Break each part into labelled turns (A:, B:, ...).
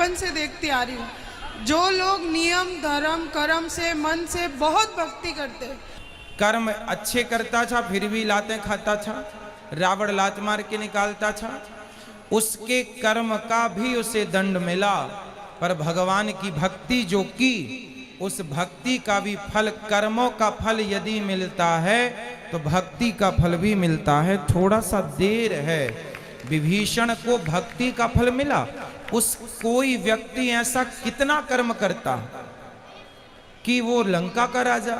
A: बचपन से देखती आ रही हूँ, जो लोग नियम धर्म कर्म से मन से बहुत भक्ति करते हैं।
B: कर्म अच्छे करता था फिर भी लातें खाता था, रावण लात मार के निकालता था, उसके कर्म का भी उसे दंड मिला, पर भगवान की भक्ति जो की उस भक्ति का भी फल, कर्मों का फल यदि मिलता है तो भक्ति का फल भी मिलता है। थोड़ा सा देर है, विभीषण को भक्ति का फल मिला। उस कोई व्यक्ति ऐसा कितना कर्म करता कि वो लंका का राजा।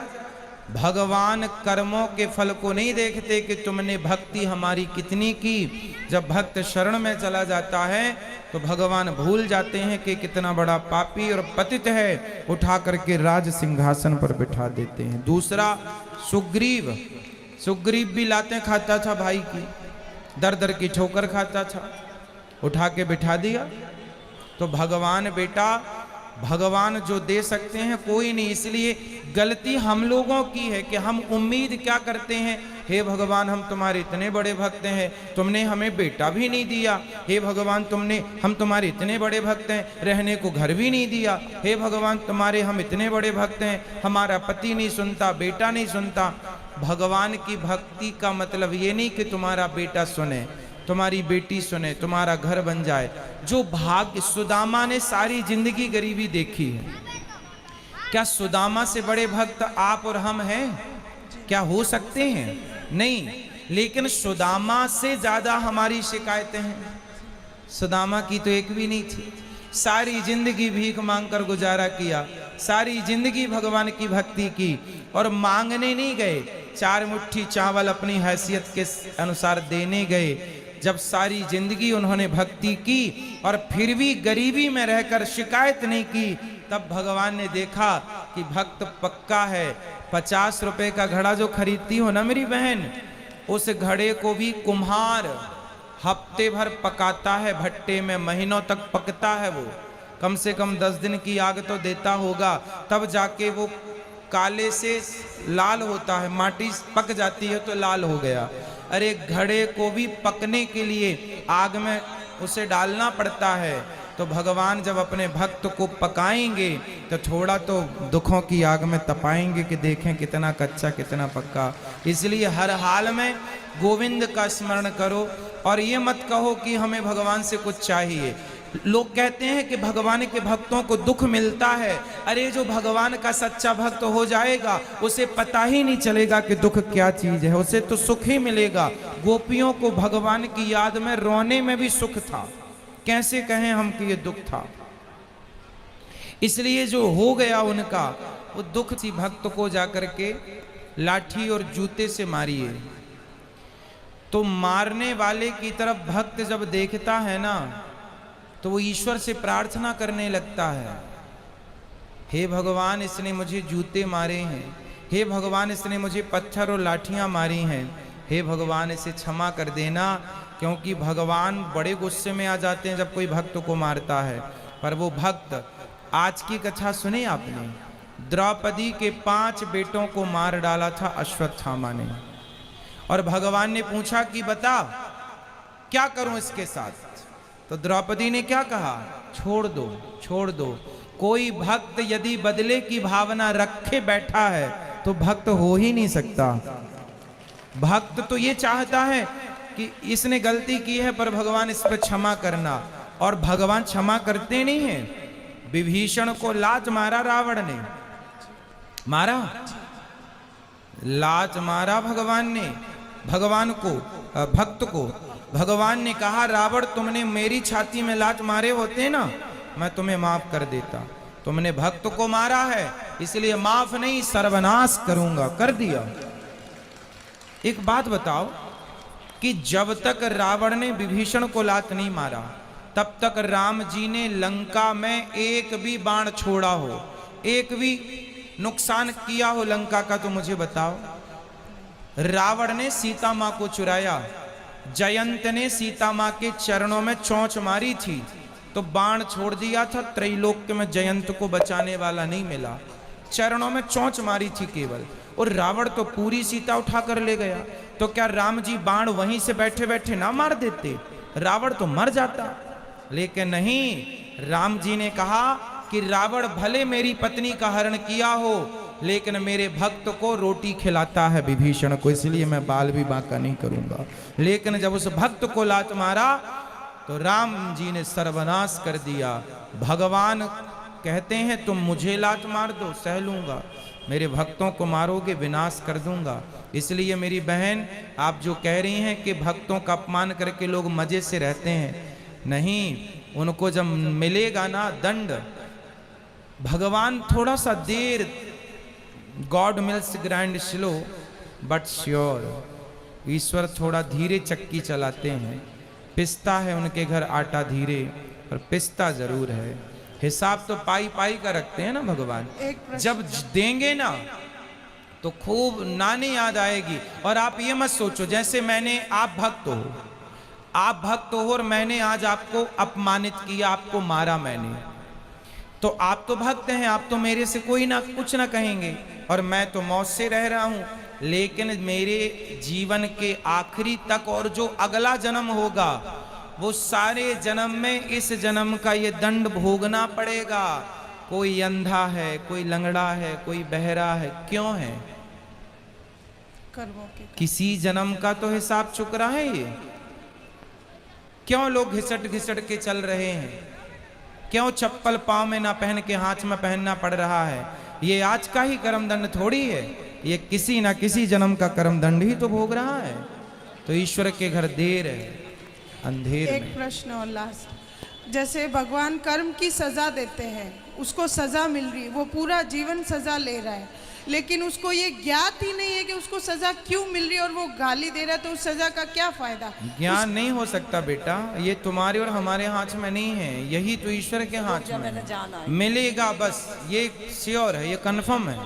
B: भगवान कर्मों के फल को नहीं देखते कि तुमने भक्ति हमारी कितनी की। जब भक्त शरण में चला जाता है तो भगवान भूल जाते हैं कि कितना बड़ा पापी और पतित है, उठा करके राज सिंहासन पर बिठा देते हैं। दूसरा सुग्रीव, सुग्रीव भी लातें खाता था भाई की, दर दर की ठोकर खाता था, उठा के बिठा दिया। तो भगवान बेटा, भगवान जो दे सकते हैं कोई नहीं, इसलिए गलती हम लोगों की है कि हम उम्मीद क्या करते हैं, हे भगवान हम तुम्हारे इतने बड़े भक्त हैं, तुमने हमें बेटा भी नहीं दिया। हे भगवान हम तुम्हारे इतने बड़े भक्त हैं, रहने को घर भी नहीं दिया। हे भगवान तुम्हारे हम इतने बड़े भक्त हैं, हमारा पति नहीं सुनता, बेटा नहीं सुनता। भगवान की भक्ति का मतलब ये नहीं कि तुम्हारा बेटा सुने, तुम्हारी बेटी सुने, तुम्हारा घर बन जाए। जो भाग्य, सुदामा ने सारी जिंदगी गरीबी देखी है, क्या सुदामा से बड़े भक्त आप और हम हैं? क्या हो सकते हैं? नहीं, लेकिन सुदामा से ज्यादा हमारी शिकायतें हैं। सुदामा की तो एक भी नहीं थी, सारी जिंदगी भीख मांगकर गुजारा किया, सारी जिंदगी भगवान की भक्ति की, और मांगने नहीं गए, 4 मुट्ठी चावल अपनी हैसियत के अनुसार देने गए। जब सारी जिंदगी उन्होंने भक्ति की और फिर भी गरीबी में रहकर शिकायत नहीं की, तब भगवान ने देखा कि भक्त पक्का है। 50 रुपए का घड़ा जो खरीदती हो ना मेरी बहन, उस घड़े को भी कुम्हार हफ्ते भर पकाता है भट्टे में, महीनों तक पकता है वो, कम से कम 10 दिन की आग तो देता होगा, तब जाके वो काले से लाल होता है, माटी पक जाती है तो लाल हो गया। अरे घड़े को भी पकने के लिए आग में उसे डालना पड़ता है। तो भगवान जब अपने भक्त को पकाएंगे तो थोड़ा तो दुखों की आग में तपाएंगे कि देखें कितना कच्चा कितना पक्का। इसलिए हर हाल में गोविंद का स्मरण करो और ये मत कहो कि हमें भगवान से कुछ चाहिए। लोग कहते हैं कि भगवान के भक्तों को दुख मिलता है। अरे जो भगवान का सच्चा भक्त हो जाएगा उसे पता ही नहीं चलेगा कि दुख क्या चीज है, उसे तो सुख ही मिलेगा। गोपियों को भगवान की याद में रोने में भी सुख था, कैसे कहें हम कि ये दुख था। इसलिए जो हो गया उनका वो दुख थी। भक्त को जाकर के लाठी और जूते से मारिए, तो मारने वाले की तरफ भक्त जब देखता है ना तो वो ईश्वर से प्रार्थना करने लगता है, हे भगवान इसने मुझे जूते मारे हैं, हे भगवान इसने मुझे पत्थर और लाठियां मारी हैं, हे भगवान इसे क्षमा कर देना। क्योंकि भगवान बड़े गुस्से में आ जाते हैं जब कोई भक्त को मारता है। पर वो भक्त, आज की कथा सुने आपने, द्रौपदी के 5 बेटों को मार डाला था अश्वत्थामा ने, और भगवान ने पूछा कि बता क्या करूं इसके साथ। तो द्रौपदी ने क्या कहा, छोड़ दो छोड़ दो। कोई भक्त यदि बदले की भावना रखे बैठा है तो भक्त हो ही नहीं सकता। भक्त तो ये चाहता है कि इसने गलती की है पर भगवान इस पर क्षमा करना, और भगवान क्षमा करते नहीं हैं। विभीषण को लात मारा रावण ने, मारा, लात मारा भगवान ने, भगवान को, भक्त को। भगवान ने कहा रावण तुमने मेरी छाती में लात मारे होते ना मैं तुम्हें माफ कर देता, तुमने भक्त को मारा है इसलिए माफ नहीं सर्वनाश करूंगा, कर दिया। एक बात बताओ कि जब तक रावण ने विभीषण को लात नहीं मारा तब तक राम जी ने लंका में एक भी बाण छोड़ा हो, एक भी नुकसान किया हो लंका का, तो मुझे बताओ। रावण ने सीता मां को चुराया, जयंत ने सीता मां के चरणों में चोंच मारी थी तो बाण छोड़ दिया था, त्रैलोक्य में जयंत को बचाने वाला नहीं मिला, चरणों में चोंच मारी थी केवल, और रावण तो पूरी सीता उठा कर ले गया। तो क्या राम जी बाण वहीं से बैठे बैठे ना मार देते, रावण तो मर जाता। लेकिन नहीं, राम जी ने कहा कि रावण भले मेरी पत्नी का हरण किया हो, लेकिन मेरे भक्त को रोटी खिलाता है विभीषण को, इसलिए मैं बाल भी बांका नहीं करूंगा। लेकिन जब उस भक्त को लात मारा तो राम जी ने सर्वनाश कर दिया। भगवान कहते हैं तुम मुझे लात मार दो, सह लूंगा, मेरे भक्तों को मारोगे विनाश कर दूंगा। इसलिए मेरी बहन, आप जो कह रही हैं कि भक्तों का अपमान करके लोग मजे से रहते हैं, नहीं, उनको जब मिलेगा ना दंड, भगवान थोड़ा सा देर, God mills grind slow but sure, ईश्वर थोड़ा धीरे चक्की चलाते हैं। पिसता है उनके घर आटा धीरे, पर पिसता जरूर है। हिसाब तो पाई पाई का रखते हैं ना भगवान। जब देंगे ना तो खूब नानी याद आएगी। और आप ये मत सोचो जैसे आप भक्त हो और मैंने आज आपको अपमानित किया, आपको मारा मैंने, तो आप तो भक्त हैं, आप तो मेरे से कोई ना कुछ ना कहेंगे, और मैं तो मौत से रह रहा हूं। लेकिन मेरे जीवन के आखिरी तक और जो अगला जन्म होगा, वो सारे जन्म में इस जन्म का ये दंड भोगना पड़ेगा। कोई अंधा है, कोई लंगड़ा है, कोई बहरा है, क्यों है?
A: कर्मों के
B: किसी जन्म का तो हिसाब चुक रहा है ये। क्यों लोग घिसट घिसट के चल रहे हैं? क्यों चप्पल पांव में ना पहन के हाथ में पहनना पड़ रहा है? ये आज का ही कर्म दंड थोड़ी है, ये किसी ना किसी जन्म का कर्म दंड ही तो भोग रहा है। तो ईश्वर के घर देर है, अंधेर
A: एक
B: में।
A: प्रश्न और लास्ट, जैसे भगवान कर्म की सजा देते हैं, उसको सजा मिल रही है, वो पूरा जीवन सजा ले रहा है, लेकिन उसको ये ज्ञात ही नहीं है कि उसको सजा क्यों मिल रही है, और वो गाली दे रहा है, तो उस सजा का क्या फायदा?
B: ज्ञान नहीं हो सकता बेटा, ये तुम्हारे और हमारे हाथ में नहीं है, यही तो ईश्वर के हाथ में है। मिलेगा बस, ये श्योर है, ये कन्फर्म है,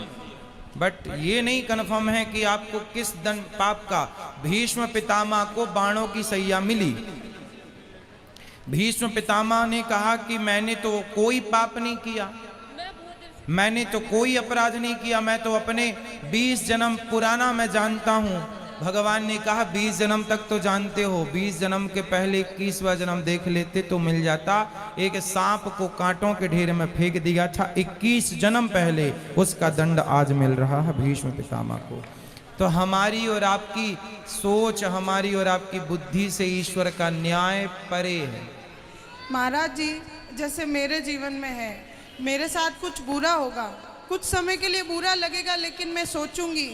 B: बट ये नहीं कन्फर्म है कि आपको किस दंड पाप का। भीष्म पितामह को बाणों की सैया मिली। भीष्म पितामह ने कहा कि मैंने तो कोई पाप नहीं किया, मैंने तो कोई अपराध नहीं किया, मैं तो अपने 20 जन्म पुराना मैं जानता हूँ। भगवान ने कहा 20 जन्म तक तो जानते हो, 20 जन्म के पहले 21वां जन्म देख लेते तो मिल जाता। एक सांप को कांटों के ढेर में फेंक दिया था 21 जन्म पहले, उसका दंड आज मिल रहा है भीष्म पितामह को। तो हमारी और आपकी सोच, हमारी और आपकी बुद्धि से ईश्वर का न्याय परे है।
A: महाराज जी, जैसे मेरे जीवन में है, मेरे साथ कुछ बुरा होगा, कुछ समय के लिए बुरा लगेगा, लेकिन मैं सोचूंगी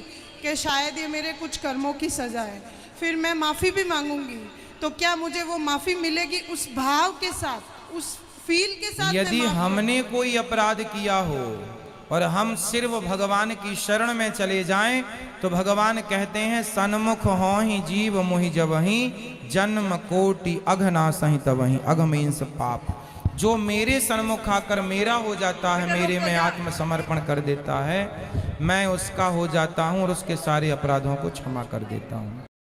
A: कि शायद ये मेरे कुछ कर्मों की सजा है, फिर मैं माफ़ी भी मांगूंगी, तो क्या मुझे वो माफ़ी मिलेगी उस भाव के साथ, उस फील के साथ?
B: यदि हमने कोई अपराध किया हो और हम सिर्फ भगवान की शरण में चले जाएं, तो भगवान कहते हैं सन्मुख हो ही जीव मोहि जबहि, जन्म कोटि अघनासहि तबहि। अघ मीन्स पाप। जो मेरे सन्मुख आकर मेरा हो जाता है, मेरे में आत्मसमर्पण कर देता है, मैं उसका हो जाता हूँ और उसके सारे अपराधों को क्षमा कर देता हूँ।